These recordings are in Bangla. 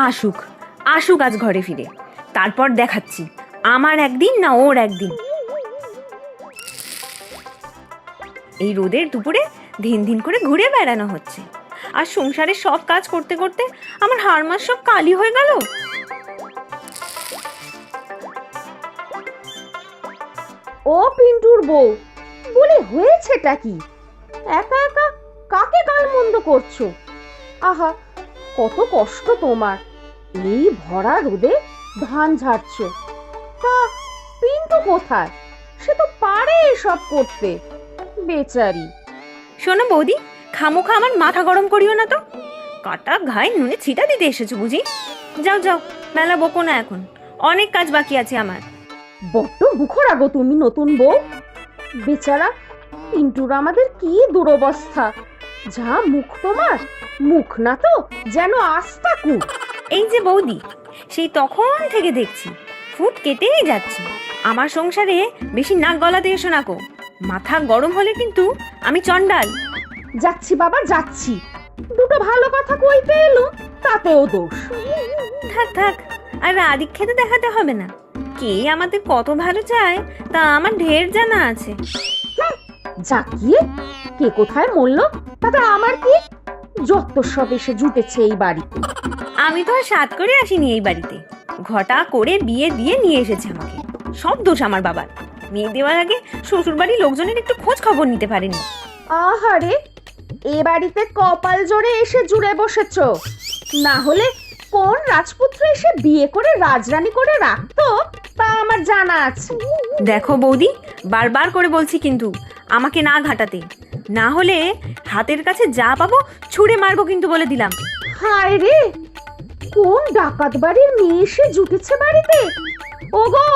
আসুক আসুক আজ ঘরে ফিরে, তারপর দেখাচ্ছি আমার একদিন না ওর একদিন। এই রোদের দুপুরে দিন দিন করে ঘুরে বেড়ানো হচ্ছে, আর সংসারের সব কাজ করতে করতে আমার হাড় মাস সব কালি হয়ে গেল। ও পিন্টুর বউ, বলে হয়েছেটা কি? একা একা কাকে গালমন্দ করছো? আহা, কত কষ্ট তোমার, এই ভরা রোদে ধান ঝাড়ছো। তা পিন্টু কোথায়? সে তো পারে এসব করতে, বেচারি। শোনো বৌদি, খামোখা আমার মাথা গরম করিও না তো। কাটা ঘায়ে নুনে ছিটা দিতে এসেছো বুঝি? যাও যাও, মেলা বকো না এখন, অনেক কাজ বাকি আছে আমার। বড্ড মুখরা গো তুমি নতুন বউ। বেচারা পিন্টুর আমাদের কি দুরবস্থা। যা মুখ তোমার, মুখ না তো যেন আস্তা কুট। এই যে বৌদি, সেই তখন থেকে দেখছি ফুট কেটেই যাচ্ছে। আমার সংসারে বেশি নাক গলাতে এসো না কো, মাথা গরম হলে কিন্তু আমি চন্ডাল। যাচ্ছি বাবা যাচ্ছি, দুটো ভালো কথা কইতে এলো তাতেও দোষ। থাক থাক, আর আদিক খেতে দেখাতে হবে না। কে আমাদের কত ভালো চায় তা আমার ঢের জানা আছে। জাকিয়ে কে কোথায় মরল তাতে আমার কি? যত সব এসে জুটেছে এই বাড়িতে। আমি তো আর সাত করে আসিনি এই বাড়িতে, ঘটা করে বিয়ে দিয়ে নিয়ে এসেছে আমাকে। সব দোষ আমার বাবার, মেয়ে দেওয়ার আগে শ্বশুর বাড়ির লোকজনের একটু খোঁজ খবর নিতে পারেনি। আহারে, এ বাড়িতে কপাল জোরে এসে জুড়ে বসেছ, না হলে কোন রাজপুত্র এসে বিয়ে করে রাজরানী করে রাখতো তা আমার জানা আছে। দেখো বৌদি, বারবার করে বলছি কিন্তু আমাকে না ঘাটাতে, না হলে হাতের কাছে যা পাবো ছুঁড়ে মারবো কিন্তু বলে দিলাম। হায় রে, কোন ডাকাত বাড়ির মেয়ে এসে জুটেছে বাড়িতে? ওগো,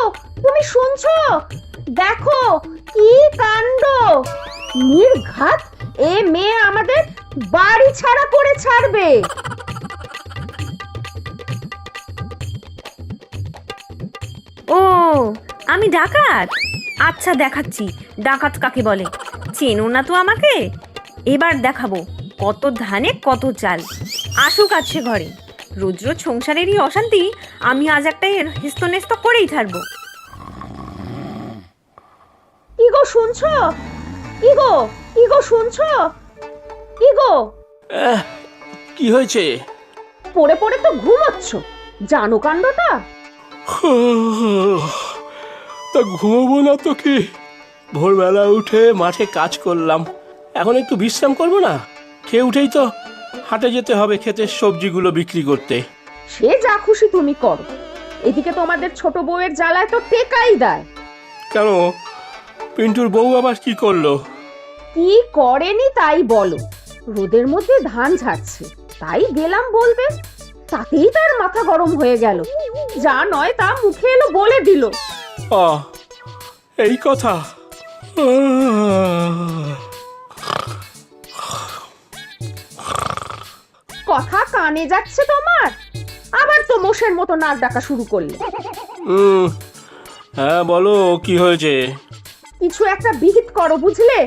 তুমি শুনছো? দেখো কি কাণ্ড! নির্ঘাত এ মেয়ে আমাদের বাড়ি ছাড়া করে ছাড়বে। ও, আমি ডাকাত? আচ্ছা দেখাচ্ছি ডাকাত কাকে বলে। চেনো না তো আমাকে, এবার দেখাবো কত ধানে কত চাল। আসুক আছে ঘরে, রোজ রোজ সংসারেরই অশান্তি আমি আজ একটা হেস্তনেস্ত করেই ছাড়বো। কি গো শুনছো? কি গো, কি গো শুনছো? কি গো? কি হয়েছে? পড়ে পড়ে তো ঘুমোচ্ছ, জানো কাণ্ডটা? তা ঘুমবো না তো কি? ভোরবেলা উঠে মাঠে কাজ করলাম, এখন একটু বিশ্রাম করবো না? খেয়ে উঠেই তো হাটে যেতে হবে ক্ষেতের সবজিগুলো বিক্রি করতে। সে যা খুশি তুমি করো, এদিকে তোমাদের ছোট বউয়ের জ্বালায় তো টেকাই দেয়। কেন, পিন্টুর বউ আবার কি করলো? কি করেনি তাই বলো। রোদের মধ্যে ধান ঝাড়ছে, তাই গেলাম বলবে, তাতেই তার মাথা গরম হয়ে গেল। যা নয় তা মুখে এলো বলে দিল। এই কথা? কথা কানে যাচ্ছে তোমার? আবার তো মোষের মতো নাক ডাকা শুরু করলে। হ্যাঁ বলো, কি হয়েছে? কিছু একটা বিহিত করো বুঝলে।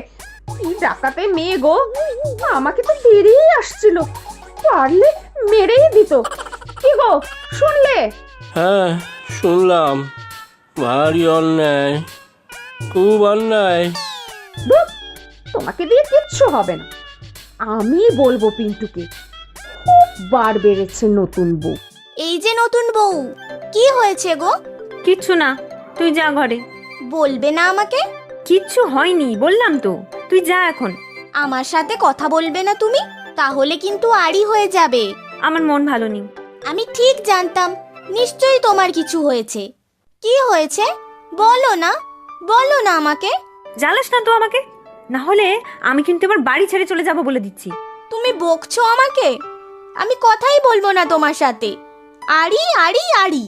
কি ডাকাতে মেয়ে গো, আমাকে তো বেরিয়ে আসছিল, পারলে মেরেই দিত। কি গো শুনলে? হ্যাঁ শুনলাম, ভারী অন্যায়, খুব অন্যায়। ধুৎ, তোমাকে দিয়ে কিচ্ছু হবে না, আমি বলবো পিন্টুকে। খুব বার বেড়েছে নতুন বউ। এই যে নতুন বউ, কি হয়েছে গো? কিচ্ছু না, তুই যা ঘরে। বলবে না আমাকে? কিচ্ছু হয়নি বললাম তো, তুই যা এখন। আমার সাথে কথা বলবে না তুমি? তাহলে কিন্তু আড়ি হয়ে যাবে। আমার মন ভালো নেই। আমি ঠিক জানতাম নিশ্চয়ই তোমার কিছু হয়েছে। কি হয়েছে বলো না, বলো না আমাকে। জ্বালাস না তো আমাকে, না হলে আমি কিন্তু এবার বাড়ি ছেড়ে চলে যাব বলে দিচ্ছি। তুমি বকছো আমাকে? আমি কথাই বলবো না তোমার সাথে। আড়ি আড়ি আড়ি।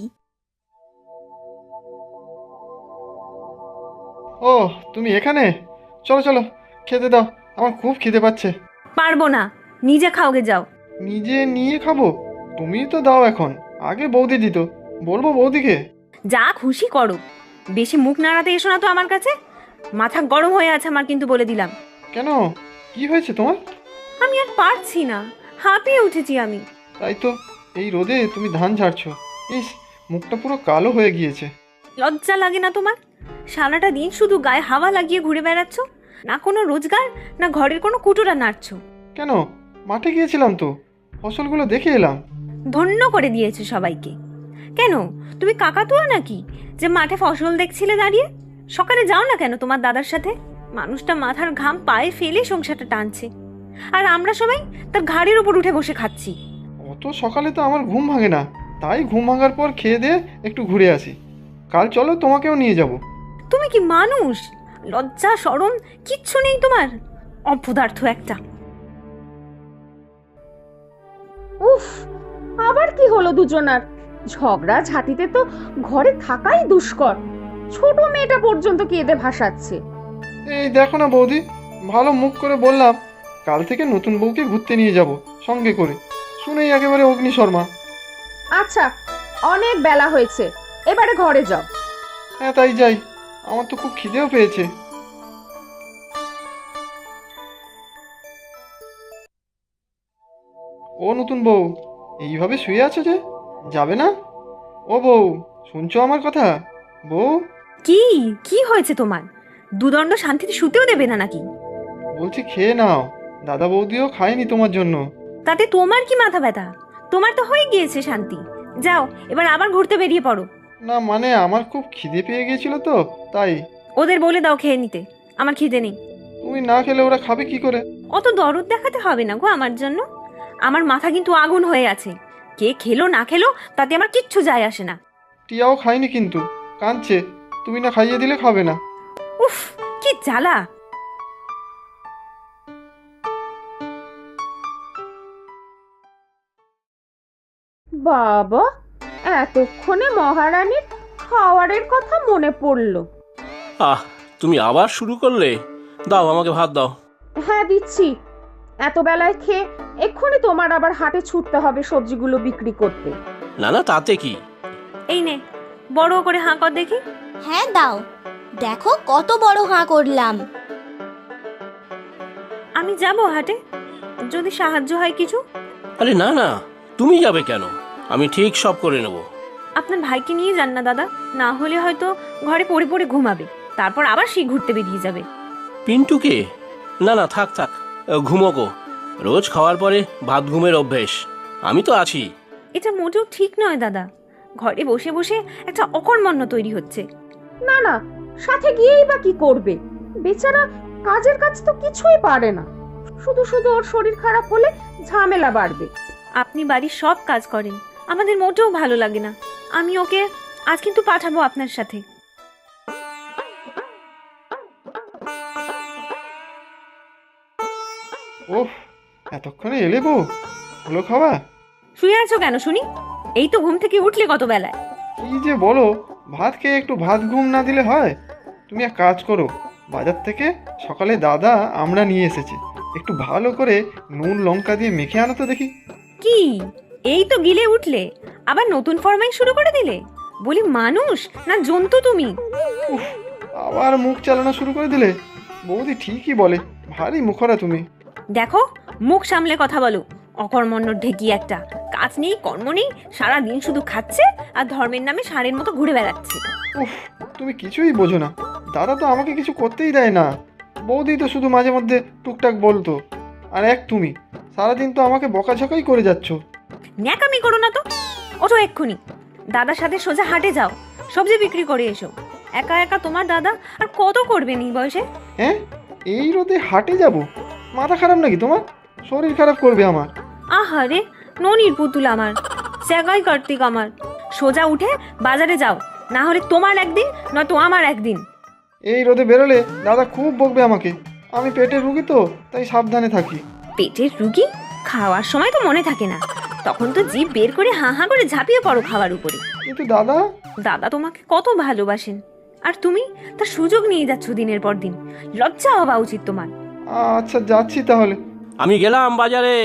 ও, তুমি এখানে? চলো চলো, খেতে দাও, আমার খুব খিদে পাচ্ছে। পারবো না, নিজে খাওগে যাও। নিজে নিয়ে খাবো? তুমি তো দাও এখন, আগে বৌদি দিত, বলবো বৌদিকে? যা খুশি করো, বেশি মুখ নাড়াতে এসো না তো আমার কাছে। মাথা গরম হয়ে আছে আমার কিন্তু বলে দিলাম। কেন, কি হয়েছে তোমার? আমি আর পারছি না, হাঁপিয়ে উঠেছি আমি। তাই তো, এই রোদে তুমি ধান ঝাড়ছো। ইস, মুখটা পুরো কালো হয়ে গিয়েছে। লজ্জা লাগে না তোমার? সারাটা দিন শুধু গায়ে হাওয়া লাগিয়ে ঘুরে বেড়াচ্ছ, না কোনো রোজগার, না ঘরের কোনো কুটোরা নাড়ছো। কেন, মাঠে গিয়েছিলাম তো, ফসলগুলো দেখে এলাম। ধন্য করে দিয়েছে সবাইকে। কেন, তুমি কাকাতুয়া নাকি যে মাঠে ফসল দেখছিলে দাঁড়িয়ে? সকালে যাও না কেন তোমার দাদার সাথে? মানুষটা মাথার ঘাম পায়ে ফেলে সংসারটা টানছে, আর আমরা সবাই তার ঘাড়ের উপর উঠে বসে খাচ্ছি। অত সকালে তো আমার ঘুম ভাঙে না, তাই ঘুম ভাঙার পর খেয়ে দিয়ে একটু ঘুরে আসি। কাল চলো, তোমাকেও নিয়ে যাব। তুমি কি মানুষ? লজ্জা শরম কিচ্ছু নেই তোমার, অপদার্থ একটা। উফ, আবার কি হলো দুজনার? ঝগড়া ঝাঁটিতে তো ঘরে থাকাই দুষ্কর। ছোট মেয়েটা পর্যন্ত কেঁদে ভাসাচ্ছে। এই দেখো না বৌদি, ভালো মুখ করে বললাম কাল থেকে নতুন বউকে ঘুরতে নিয়ে যাব সঙ্গে করে, শুনেই একেবারে অগ্নিশর্মা। আচ্ছা, অনেক বেলা হয়েছে, এবারে ঘরে যাও। হ্যাঁ তাই যাই, আমার তো খুব খিদেও পেয়েছে। ও নতুন বউ, এইভাবে শুয়ে আছো যে, যাবে না? ও বউ, শুনছো আমার কথা? বউ, কি কি হয়েছে তোমার? দুদণ্ড শান্তিতে শুতেও দেবে না নাকি? বলছি খেয়ে নাও, দাদা বৌদিও খায়নি তোমার জন্য। তাতে তোমার কি মাথা ব্যথা? তোমার তো হয়ে গিয়েছে শান্তি। যাও, এবার আবার ঘুরতে বেরিয়ে পড়ো। না মানে আমার খুব খিদে পেয়ে গিয়েছিল তো, তাই। ওদের বলে দাও খেয়ে নিতে, আমার খিদে নেই। তুমি না খেলে ওরা খাবে কি করে? অত দরদ দেখাতে হবে না গো আমার জন্য। আমার মাথা কিন্তু আগুন হয়ে আছে। কে খেলো না খেলো তাতে আমার কিচ্ছু যায় আসে না। টিয়াও খায়নি কিন্তু, কাঁদছে। তুমি না খাইয়ে দিলে খাবে না। উফ, কি জ্বালা! বাবা, এতক্ষণে মহারানীর খাওয়ারের কথা মনে পড়লো। আহ, তুমি আবার শুরু করলে? দাও আমাকে ভাত দাও। হ্যাঁ দিচ্ছি। এত বেলায় খেয়ে এক্ষুনি তোমার আবার হাটে ছুটতে হবে সবজিগুলো বিক্রি করতে। না না, তাতে কি। এই নে, বড় করে হাঁ কর দেখি। হ্যাঁ দাও, দেখো কত বড় হাঁ করলাম। আমি যাব হাটে, যদি সাহায্য হয় কিছু। আরে না না, তুমি যাবে কেন? আমি ঠিক সব করে নেব। আপনার ভাইকে নিয়ে যান না দাদা, না হলে হয়তো ঘরে পড়ে পড়ে ঘুমাবে, তারপর আবার সেই ঘুরতে বেরিয়ে যাবে। পিন্টুকে? না না, থাক থাক, ঘুমোগো। রোজ খাওয়ার পরে ভাত ঘুমের অভ্যেস। আমি তো আছি। এটা মোটেও ঠিক নয় দাদা। ঘরে বসে বসে একটা অকর্মণ্য তৈরি হচ্ছে। না না, সাথে গিয়েই বা কি করবে? বেচারা কাজের কাজ তো কিছুই পারে না। শুধু শুধু ওর শরীর খারাপ হলে ঝামেলা বাড়বে। আপনি বাড়ির সব কাজ করেন, আমাদের মোটেও ভালো লাগে না। আমি ওকে আজ কিন্তু পাঠাবো আপনার সাথে। ওহ, এতক্ষণে এলে বউ, হলো খাওয়া? শুয়ে আছো কেন শুনি? এই তো ঘুম থেকে উঠলে কত বেলায়। কি যে বলো, ভাত খেয়ে একটু ভাত ঘুম না দিলে হয়? তুমি এক কাজ করো, বাজার থেকে সকালে দাদা আমরা নিয়ে এসেছি, একটু ভালো করে নুন লঙ্কা দিয়ে মেখে আনো তো দেখি। কি, এই তো গিলে উঠলে, আবার নতুন ফরমাইশ শুরু করে দিলে? বলি মানুষ না জন্তু তুমি? উফ, আবার মুখ চালানো শুরু করে দিলে। বৌদি ঠিকই বলে, ভারী মুখরা তুমি। দেখো, মুখ সামলে কথা বলো। অকর্মণ্য ঢেকি একটা, কাজ নেই কর্ম নেই, সারাদিন শুধু খাচ্ছে আর ধর্মের নামে ষাঁড়ের মতো ঘুরে বেড়াচ্ছে। উফ, তুমি কিছুই বোঝো না। দাদা তো আমাকে কিছু করতেই দেয় না, বৌদি তো শুধু মাঝে মধ্যে টুকটাক বলতো। আর এক তুমি, সারাদিন তো আমাকে বকাঝকাই করে যাচ্ছ। ন্যাকামি করো না তো। ওঠো এক্ষুনি, দাদার সাথে সোজা হাটে যাও, সবজি বিক্রি করে এসো। একা একা তোমার দাদা আর কত করবে এই বয়সে? হ্যাঁ, এই রোদে হাটে যাব? মাথা খারাপ নাকি তোমার? শরীর খারাপ করবে আমার। আহারে, ননির পুতুল আমার, জায়গায় কার্তিক আমার। সোজা উঠে বাজারে যাও, না হলে তোমার একদিন নয়তো আমার একদিন। এই রোদে বেরোলে দাদা খুব বকবে আমাকে। আমি পেটের রুগী তো, তাই সাবধানে থাকি। পেটের রুগী? খাওয়ার সময় তো মনে থাকে না, তখন তো জিভ বের করে হাঁ হাঁ করে ঝাঁপিয়ে পড়ো খাওয়ার উপরে। কিন্তু দাদা, দাদা তোমাকে কত ভালোবাসেন, আর তুমি তার সুযোগ নিয়ে যাচ্ছ দিনের পর দিন। লজ্জা হওয়া উচিত তোমার। আচ্ছা যাচ্ছি তাহলে। আমি গেলাম বাজারে,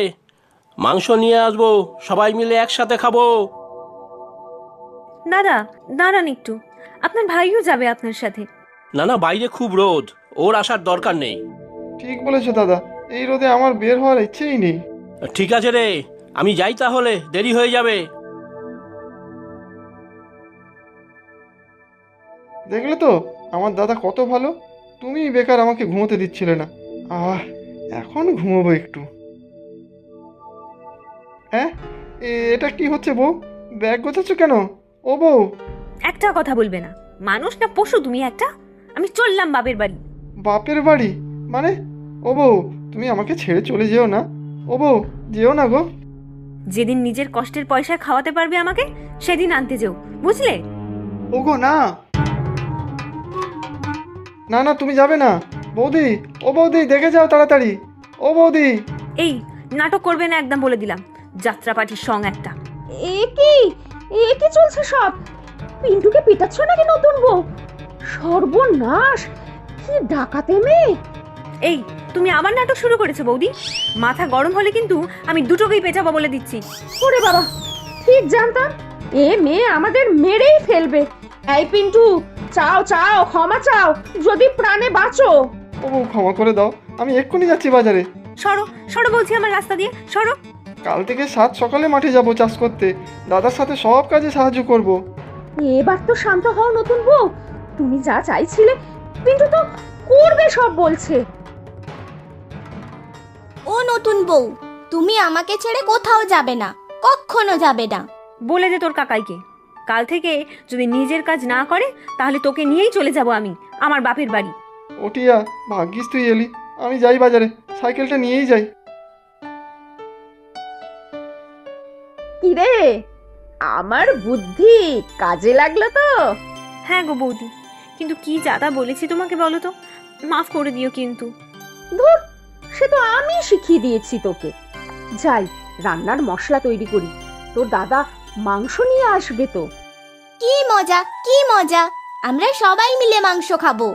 মাংস নিয়ে আসবো, সবাই মিলে একসাথে খাবো। দাদা দাঁড়ান একটু, আপনার ভাইও যাবে আপনার সাথে। না না, বাইরে খুব রোদ, ওর আসার দরকার নেই। ঠিক বলেছো দাদা, এই রোদে আমার বের হওয়ার ইচ্ছেই নেই। ঠিক আছে রে, আমি যাই তাহলে, দেরি হয়ে যাবে। দেখলে তো আমার দাদা কত ভালো, তুমি বেকার আমাকে ঘুমোতে দিচ্ছিলে না। এখন ঘুমোবো একটু। হ্যাঁ, এটা কি হচ্ছে বউ? ব্যাগ গোছাচ্ছ কেন? ও বউ। একটা কথা বলবে না, মানুষ না পশু তুমি একটা। আমি চললাম বাপের বাড়ি। বাপের বাড়ি মানে? ও বউ, তুমি আমাকে ছেড়ে চলে যেও না। ও বউ, যেও না গো। যেদিন নিজের কষ্টের পয়সায় খাওয়াতে পারবে আমাকে, সেদিন আনতে যেও, বুঝলে? ও গো, না না না, তুমি যাবে না বৌদি। ও বৌদি, দেখে যাও তাড়াতাড়ি। ও বৌদি। এই নাটক করবে না একদম বলে দিলাম, যাত্রাপাটির সং একটা। এ কি চলছে সব? পিন্টুকে পিটাচ্ছ নাকি নতুন বউ? সর্বনাশ, কি ডাকাতে মেয়ে! এই তুমি আবার নাটক শুরু করেছো বৌদি। মাথা গরম হলে কিন্তু আমি দুটোকেই পেঁচাবো বলে দিচ্ছি। ওরে বাবা, ঠিক জানতাম এ মেয়ে আমাদের মেরেই ফেলবে। এই পিন্টু, চাও চাও, ক্ষমা চাও, যদি প্রাণে বাঁচো। ও বউ, ক্ষমা করে দাও, আমি এক্ষুনি যাচ্ছি বাজারে। সরো সরো বলছি আমার রাস্তা দিয়ে, সরো। কাল থেকে সাত সকালে মাঠে যাব চাষ করতে, দাদার সাথে সব কাজে সাহায্য করব। এবার তো শান্ত হও নতুন বউ, তুমি যা চাইছিলে পিন্টু তো করবে সব বলছে। ও নতুন বউ, তুমি আমাকে ছেড়ে কোথাও যাবে না, কখনো যাবে না। বলে দে তোর কাকাইকে, কাল থেকে যদি নিজের কাজ না করে তাহলে তোকে নিয়েই চলে যাব আমি আমার বাপের বাড়ি। ওটিয়া, ভাগ্যিস তুই এলি। আমি যাই বাজারে, সাইকেলটা নিয়েই যাই। কিরে, আমার বুদ্ধি কাজে লাগলো তো? হ্যাঁ গো বৌদি, কিন্তু কি যাতা বলেছি তোমাকে বলো তো, মাফ করে দিও কিন্তু। ধুর, সে তো আমি শিখিয়ে দিয়েছি তোকে। যাই, রান্নার মশলা তৈরি করি, তোর দাদা মাংস নিয়ে আসবে তো। কি মজা, কি মজা! আমরা সবাই মিলে মাংস খাবো।